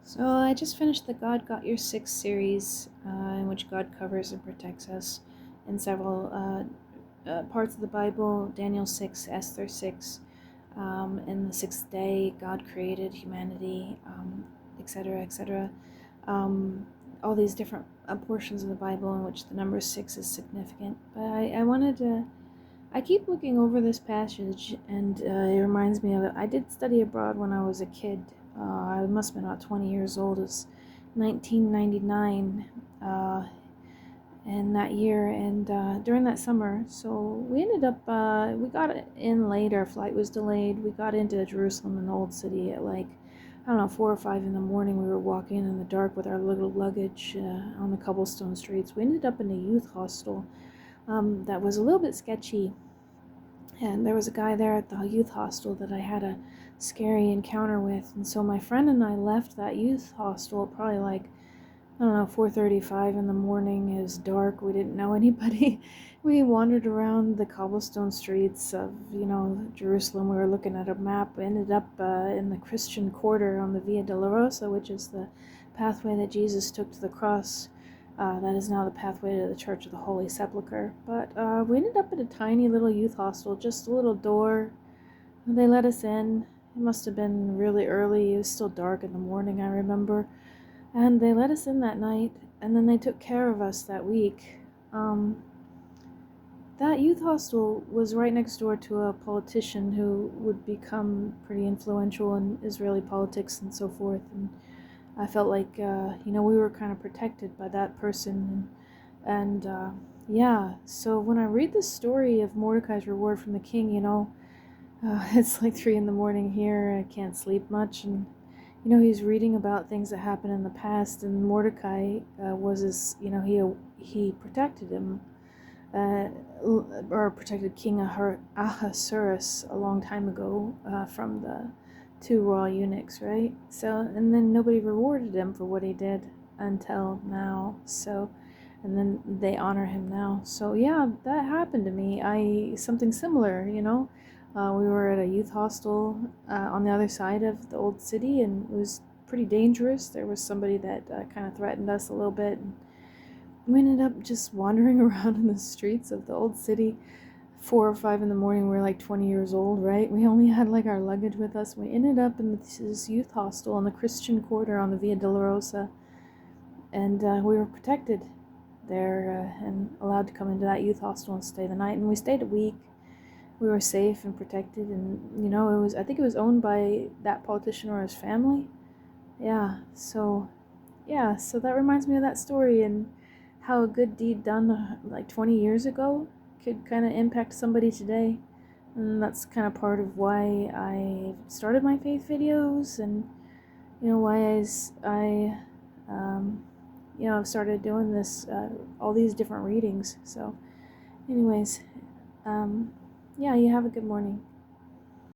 So I just finished the God Got Your Six series, in which God covers and protects us in several parts of the Bible. Daniel 6, Esther 6. In the sixth day, God created humanity, etc., etc. All these different portions of the Bible in which the number six is significant. But I wanted to. I keep looking over this passage, and it reminds me of it. I did study abroad when I was a kid. I must have been about 20 years old. It was 1999 in that year, and during that summer. So we ended up, we got in late. Our flight was delayed. We got into Jerusalem, in the Old City, at like, I don't know, 4 or 5 in the morning. We were walking in the dark with our little luggage on the cobblestone streets. We ended up in a youth hostel that was a little bit sketchy. And there was a guy there at the youth hostel that I had a scary encounter with. And so my friend and I left that youth hostel at probably like, I don't know, 4:35 in the morning. It was dark. We didn't know anybody. We wandered around the cobblestone streets of, Jerusalem. We were looking at a map. We ended up in the Christian quarter on the Via Dolorosa, which is the pathway that Jesus took to the cross. That is now the pathway to the Church of the Holy Sepulchre. But we ended up at a tiny little youth hostel, just a little door. They let us in. It must have been really early. It was still dark in the morning, I remember. And they let us in that night, and then they took care of us that week. That youth hostel was right next door to a politician who would become pretty influential in Israeli politics and so forth. And I felt like, we were kind of protected by that person. And yeah, so when I read the story of Mordecai's reward from the king, it's like 3 in the morning here. I can't sleep much. And, he's reading about things that happened in the past. And Mordecai was his, he protected him. Or protected King Ahasuerus a long time ago from the 2 royal eunuchs, right? So, and then nobody rewarded him for what he did until now. So, and then they honor him now. So yeah, that happened to me. Something similar, we were at a youth hostel on the other side of the old city, and it was pretty dangerous. There was somebody that kind of threatened us a little bit, and we ended up just wandering around in the streets of the old city. 4 or 5 in the morning. We were like 20 years old, right? We only had like our luggage with us. We ended up in this youth hostel in the Christian quarter on the Via Dolorosa, and we were protected there and allowed to come into that youth hostel and stay the night. And we stayed a week. We were safe and protected, and I think it was owned by that politician or his family. So that reminds me of that story, and how a good deed done like 20 years ago could kind of impact somebody today. And that's kind of part of why I started my faith videos, and why I've started doing this, all these different readings. So anyways, you have a good morning.